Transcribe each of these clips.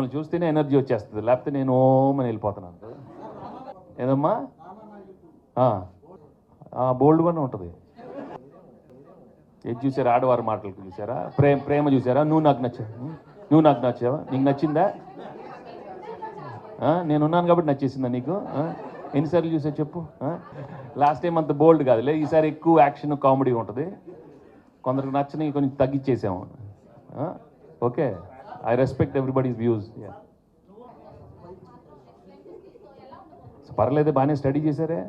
మిమ్మల్ని చూస్తేనే ఎనర్జీ వచ్చేస్తుంది, లేకపోతే నేను ఓమని వెళ్ళిపోతున్నాను. ఏదమ్మా బోల్డ్గానే ఉంటుంది. ఏది చూసారా? ఆడవారి మాటలకు చూసారా? ప్రేమ చూసారా? నువ్వు నాకు నచ్చావా? నీకు నచ్చిందా? నేనున్నాను కాబట్టి నచ్చేసిందా నీకు? ఎన్నిసార్లు చూసా చెప్పు? లాస్ట్ టైం అంత బోల్డ్ కాదులే, ఈసారి ఎక్కువ యాక్షన్ కామెడీ ఉంటుంది. కొందరికి నచ్చని కొంచెం తగ్గించేసాము. Okay, I respect everybody's views. పర్లేదు, బాగానే స్టడీ చేశారే.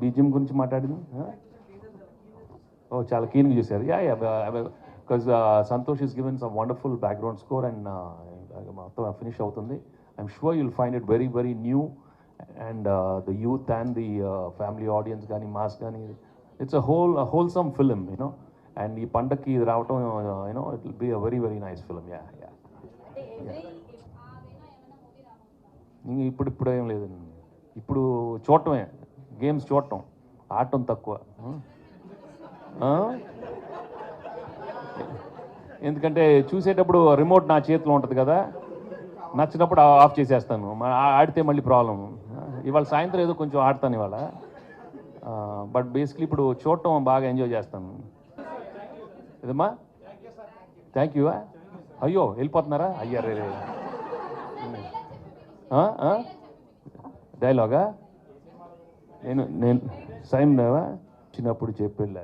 బీజిఎం గురించి మాట్లాడింది. చాలా కీన్గా చేశారు. Because Santosh is given some wonderful background score and మొత్తం ఫినిష్ అవుతుంది. I'm sure you'll find it very very new and the youth and the family audience కానీ mass కానీ it's wholesome film you know. And ఈ పండగకి ఇది రావటం you know it will be a very very nice film. ఇప్పుడు ఏం లేదండి, ఇప్పుడు చూడటమే, గేమ్స్ చూడటం, ఆడటం తక్కువ. ఎందుకంటే చూసేటప్పుడు రిమోట్ నా చేతిలో ఉంటుంది కదా, నచ్చినప్పుడు ఆఫ్ చేసేస్తాను. ఆడితే మళ్ళీ ప్రాబ్లం. ఇవాళ సాయంత్రం ఏదో కొంచెం ఆడతాను ఇవాళ, బట్ బేసిక్లీ ఇప్పుడు చూడటం బాగా ఎంజాయ్ చేస్తాను. ఇదమ్మా థ్యాంక్ యూ. అయ్యో వెళ్ళిపోతున్నారా? అయ్యారే డైలాగా? నేను సైమ్ దేవా చిన్నప్పుడు చెప్పేళ్ళా,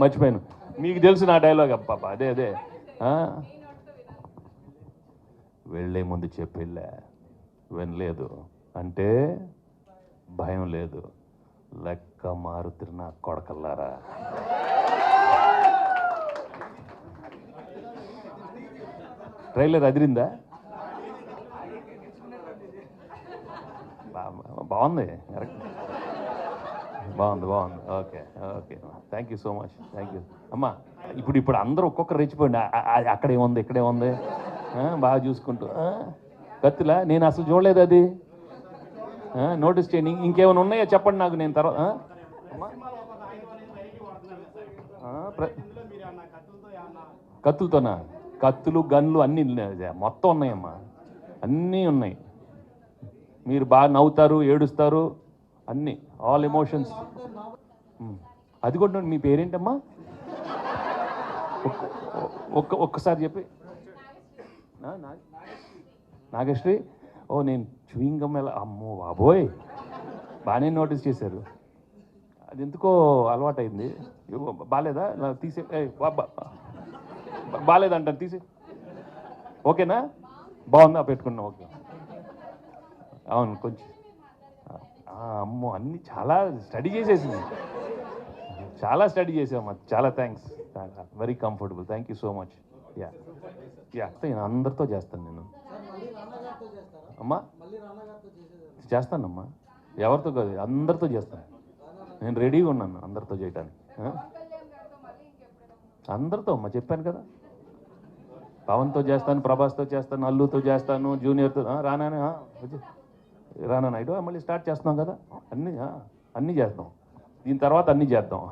మర్చిపోయాను. మీకు తెలుసు నా డైలాగ్ పాప, అదే వెళ్ళే ముందు చెప్పేళ్ళా, వినలేదు అంటే భయం లేదు, లెక్క మారుతున్న నా కొడకల్లారా. ట్రైలర్ అదిరిందా? బాగుంది, బాగుంది. Okay thank you so much, thank you అమ్మా. ఇప్పుడు అందరూ ఒక్కొక్కరు రెచ్చిపోయింది, అక్కడే ఉంది ఇక్కడే ఉంది బాగా చూసుకుంటూ. కత్తిలా? నేను అసలు చూడలేదు అది, నోటీస్ చేయండి. ఇంకేమైనా ఉన్నాయో చెప్పండి నాకు, నేను తర్వాత. కత్తులతోనా? కత్తులు గన్లు అన్నీ మొత్తం ఉన్నాయమ్మా, అన్నీ ఉన్నాయి. మీరు బాగా నవ్వుతారు, ఏడుస్తారు, అన్నీ, ఆల్ ఎమోషన్స్. అది కూడా మీ పేరేంటమ్మా? ఒక్కసారి చెప్పి. నాగశ్రీ. నేను చూయింగం ఎలా? అమ్మో బాబోయ్, బాగానే నోటీస్ చేశారు. అది ఎందుకో అలవాటైంది. బాగాలేదా? తీసే. బాగాలేదంటాను, తీసే. ఓకేనా? బాగుందా? పెట్టుకున్నా. ఓకే, అవును కొంచెం. అమ్మో, అన్నీ చాలా స్టడీ చేసేసింది, చాలా స్టడీ చేసామమ్మా. చాలా thanks, very comfortable, thank you so much. నేను అందరితో చేస్తాను. నేను అమ్మా చేస్తానమ్మా, ఎవరితో కాదు అందరితో చేస్తాను. నేను రెడీగా ఉన్నాను అందరితో చేయడానికి. అందరితో అమ్మా, చెప్పాను కదా, పవన్తో చేస్తాను, ప్రభాస్తో చేస్తాను, అల్లుతో చేస్తాను, జూనియర్తో. రానా నాయుడు మళ్ళీ స్టార్ట్ చేస్తున్నాం కదా, అన్నీ చేస్తాం. దీని తర్వాత అన్నీ చేద్దాం.